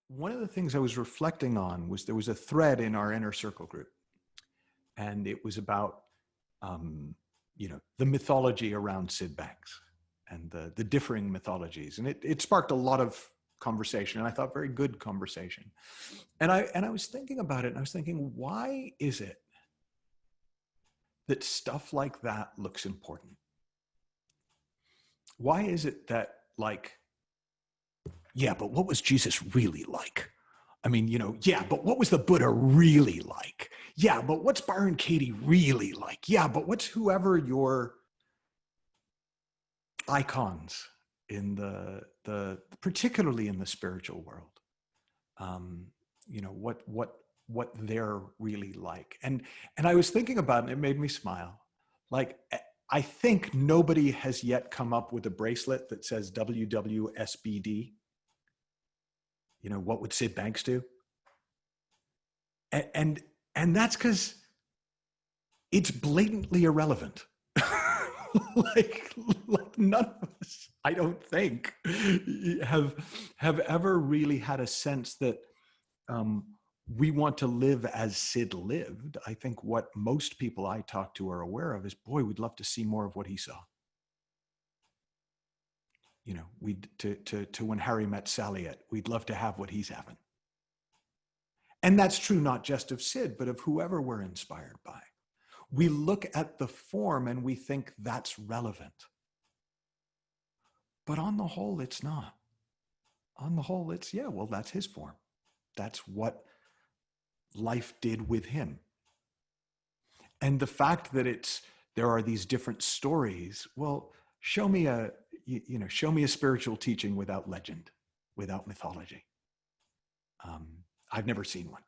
One of the things I was reflecting on was there was a thread in our inner circle group, and it was about, the mythology around Sid Banks and the differing mythologies. And it sparked a lot of conversation, and I thought very good conversation. And I was thinking about it, and I was thinking, why is it that stuff like that looks important? Why is it that, like, yeah, but what was Jesus really like? I mean, yeah, but what was the Buddha really like? Yeah, but what's Byron Katie really like? Yeah, but what's whoever your icons in the particularly in the spiritual world, what they're really like. And I was thinking about it, and it made me smile. Like, I think nobody has yet come up with a bracelet that says WWSBD. What would Sid Banks do? And that's because it's blatantly irrelevant. like none of us, I don't think, have ever really had a sense that we want to live as Sid lived. I think what most people I talk to are aware of is, boy, we'd love to see more of what he saw. To when Harry met Sally, we'd love to have what he's having. And that's true not just of Sid, but of whoever we're inspired by. We look at the form and we think that's relevant. But on the whole, it's not. On the whole, it's, yeah, well, that's his form. That's what life did with him. And the fact that there are these different stories, well, show me a spiritual teaching without legend, without mythology. I've never seen one.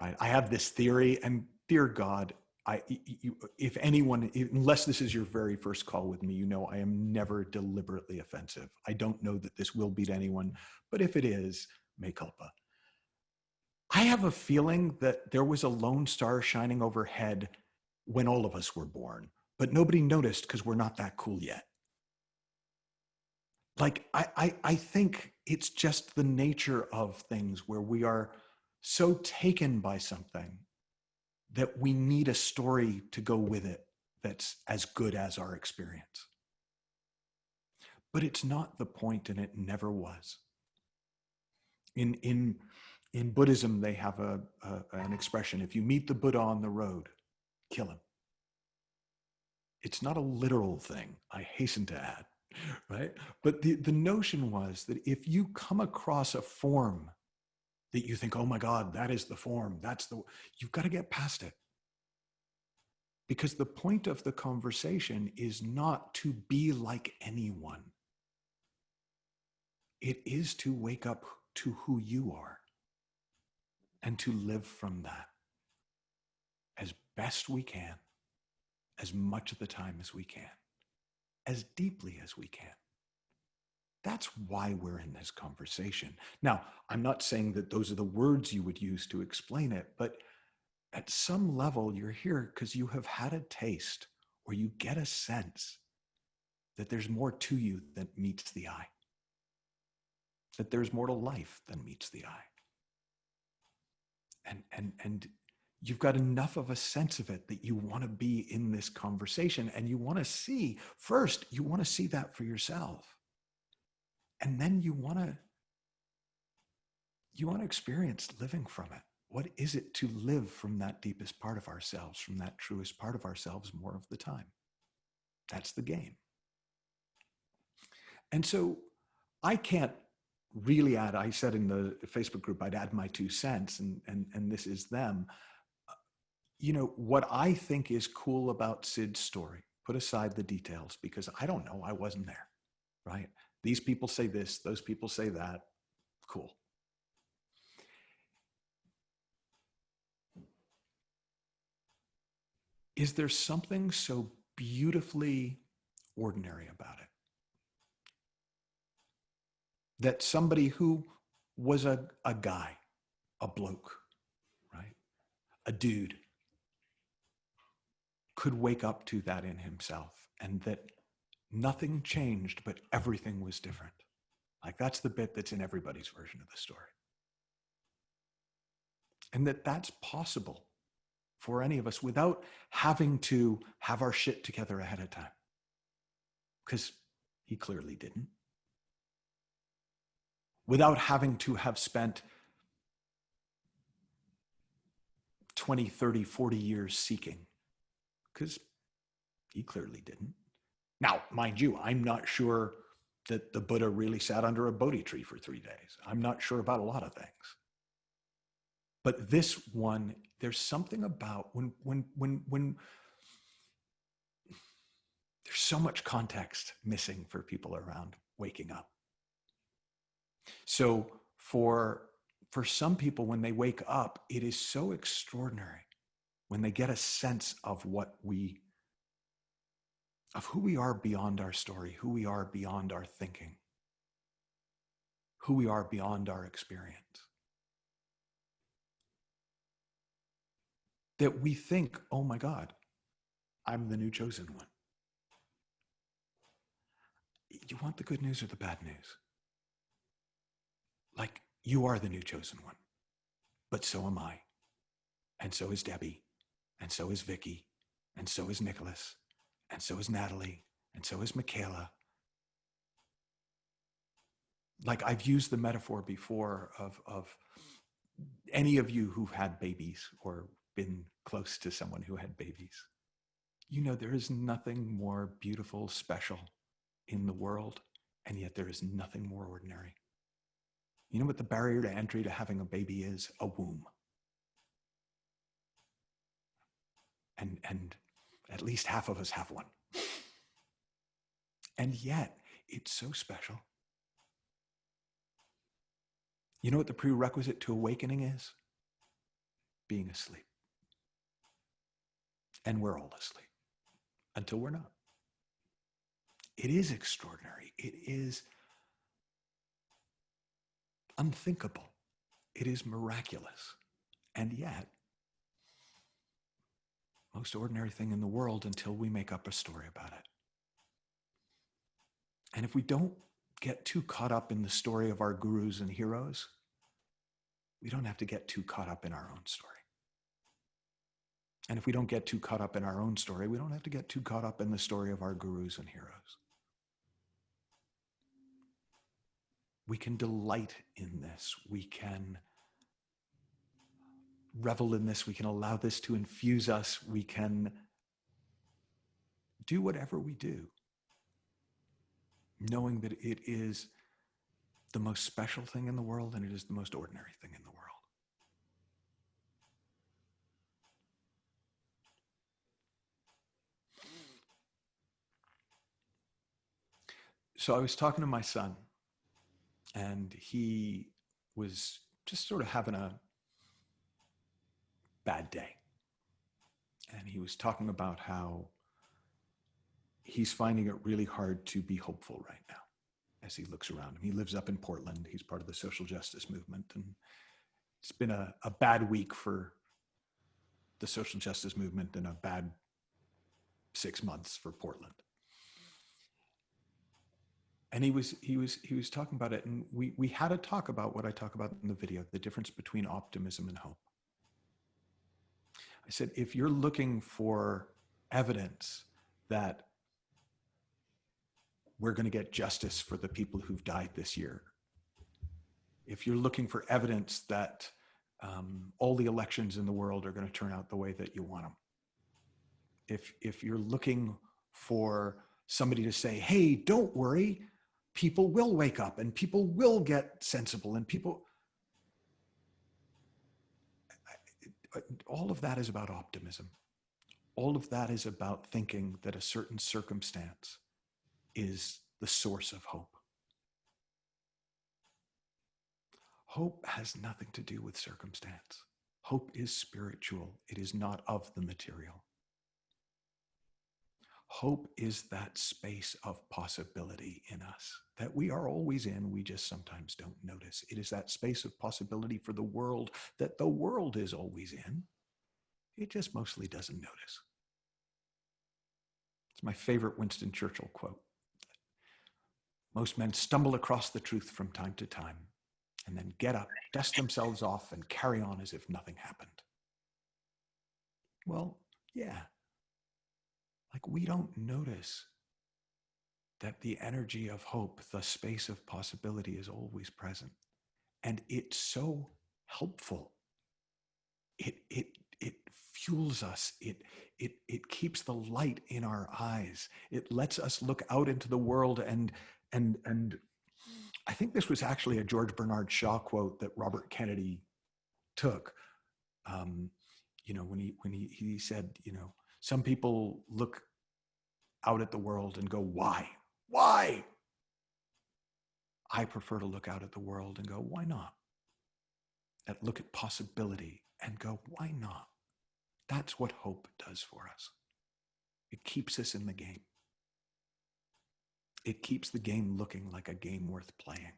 Right? I have this theory, and dear God, if anyone, unless this is your very first call with me, I am never deliberately offensive. I don't know that this will beat anyone, but if it is, mea culpa. I have a feeling that there was a lone star shining overhead when all of us were born, but nobody noticed because we're not that cool yet. Like, I think it's just the nature of things where we are so taken by something that we need a story to go with it that's as good as our experience. But it's not the point, and it never was. In Buddhism, they have an expression: if you meet the Buddha on the road, kill him. It's not a literal thing, I hasten to add, right? But the notion was that if you come across a form that you think, oh my God, that is the form, you've got to get past it. Because the point of the conversation is not to be like anyone. It is to wake up to who you are and to live from that as best we can, as much of the time as we can, as deeply as we can. That's why we're in this conversation. Now, I'm not saying that those are the words you would use to explain it, but at some level, you're here because you have had a taste, or you get a sense that there's more to you than meets the eye, that there's more to life than meets the eye. And you've got enough of a sense of it that you want to be in this conversation, and you want to see, first, you want to see that for yourself. And then you want to experience living from it. What is it to live from that deepest part of ourselves, from that truest part of ourselves more of the time? That's the game. And so I can't really add, I said in the Facebook group, I'd add my 2 cents, and this is them. What I think is cool about Sid's story, put aside the details, because I don't know, I wasn't there, right? These people say this, those people say that, cool. Is there something so beautifully ordinary about it? That somebody who was a guy, a bloke, right? A dude, could wake up to that in himself, and that nothing changed, but everything was different. Like that's the bit that's in everybody's version of the story. And that's possible for any of us without having to have our shit together ahead of time. Because he clearly didn't. Without having to have spent 20, 30, 40 years seeking. Because he clearly didn't. Now, mind you, I'm not sure that the Buddha really sat under a Bodhi tree for 3 days. I'm not sure about a lot of things. But this one, there's something about when there's so much context missing for people around waking up. So for some people, when they wake up, it is so extraordinary when they get a sense of who we are beyond our story, who we are beyond our thinking, who we are beyond our experience. That we think, oh my God, I'm the new chosen one. You want the good news or the bad news? Like, you are the new chosen one, but so am I. And so is Debbie, and so is Vicky, and so is Nicholas, and so is Natalie, and so is Michaela. Like, I've used the metaphor before of any of you who've had babies or been close to someone who had babies. You know, there is nothing more beautiful, special in the world, and yet there is nothing more ordinary. You know what the barrier to entry to having a baby is? A womb. And at least half of us have one. And yet, it's so special. You know what the prerequisite to awakening is? Being asleep. And we're all asleep until we're not. It is extraordinary. It is unthinkable. It is miraculous. And yet, most ordinary thing in the world until we make up a story about it. And if we don't get too caught up in the story of our gurus and heroes, we don't have to get too caught up in our own story. And if we don't get too caught up in our own story, we don't have to get too caught up in the story of our gurus and heroes. We can delight in this. We can revel in this. We can allow this to infuse us. We can do whatever we do, knowing that it is the most special thing in the world and it is the most ordinary thing in the world. So I was talking to my son, and he was just sort of having a bad day. And he was talking about how he's finding it really hard to be hopeful right now as he looks around him. He lives up in Portland. He's part of the social justice movement. And it's been a bad week for the social justice movement and a bad 6 months for Portland. And he was talking about it, and we had a talk about what I talk about in the video, the difference between optimism and hope. I said, if you're looking for evidence that we're going to get justice for the people who've died this year, if you're looking for evidence that all the elections in the world are going to turn out the way that you want them, if you're looking for somebody to say, hey, don't worry, people will wake up and people will get sensible and people, all of that is about optimism. All of that is about thinking that a certain circumstance is the source of hope. Hope has nothing to do with circumstance. Hope is spiritual. It is not of the material. Hope is that space of possibility in us that we are always in, we just sometimes don't notice. It is that space of possibility for the world that the world is always in. It just mostly doesn't notice. It's my favorite Winston Churchill quote. Most men stumble across the truth from time to time and then get up, dust themselves off, and carry on as if nothing happened. Well, yeah. Like, we don't notice that the energy of hope, the space of possibility, is always present. And it's so helpful. It fuels us. It keeps the light in our eyes. It lets us look out into the world, and I think this was actually a George Bernard Shaw quote that Robert Kennedy took. When he said, some people look out at the world and go, why? Why? I prefer to look out at the world and go, why not? And look at possibility and go, why not? That's what hope does for us. It keeps us in the game. It keeps the game looking like a game worth playing.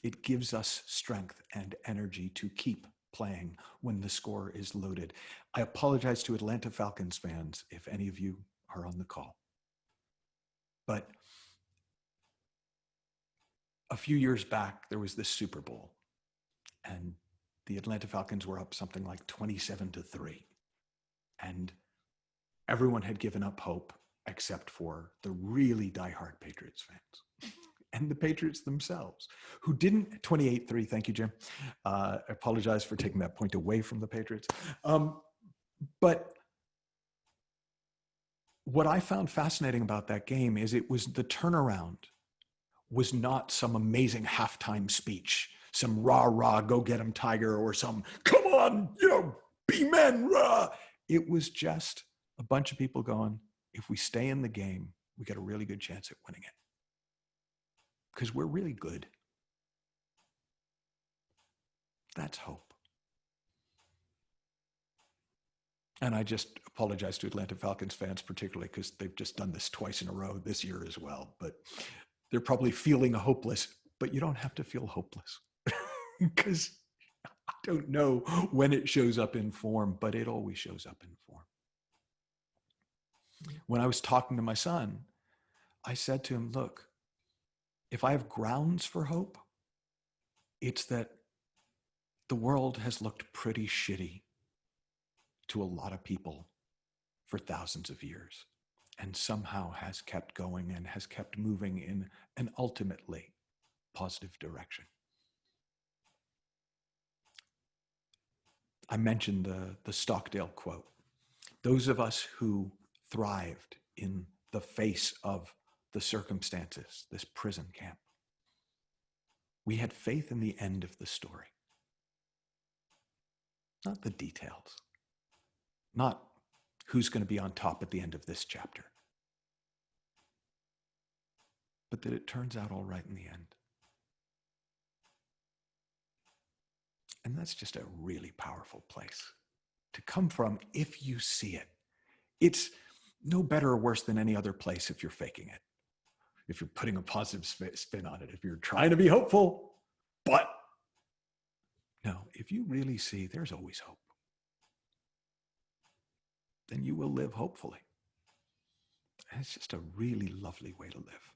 It gives us strength and energy to keep playing when the score is loaded. I apologize to Atlanta Falcons fans if any of you are on the call. But a few years back, there was this Super Bowl, and the Atlanta Falcons were up something like 27-3. And everyone had given up hope except for the really diehard Patriots fans and the Patriots themselves, who didn't. 28-3. Thank you, Jim. I apologize for taking that point away from the Patriots. But what I found fascinating about that game is it was the turnaround was not some amazing halftime speech, some rah, rah, go get 'em, Tiger, or some, come on, be men, rah. It was just a bunch of people going, if we stay in the game, we got a really good chance at winning it. Because we're really good. That's hope. And I just apologize to Atlanta Falcons fans, particularly because they've just done this twice in a row this year as well. But they're probably feeling hopeless, but you don't have to feel hopeless. Because I don't know when it shows up in form, but it always shows up in form. When I was talking to my son, I said to him, look, if I have grounds for hope, it's that the world has looked pretty shitty to a lot of people for thousands of years and somehow has kept going and has kept moving in an ultimately positive direction. I mentioned the Stockdale quote. Those of us who thrived in the face of the circumstances, this prison camp, we had faith in the end of the story. Not the details. Not who's going to be on top at the end of this chapter. But that it turns out all right in the end. And that's just a really powerful place to come from if you see it. It's no better or worse than any other place if you're faking it. If you're putting a positive spin on it, if you're trying to be hopeful, but no, if you really see there's always hope, then you will live hopefully. And it's just a really lovely way to live.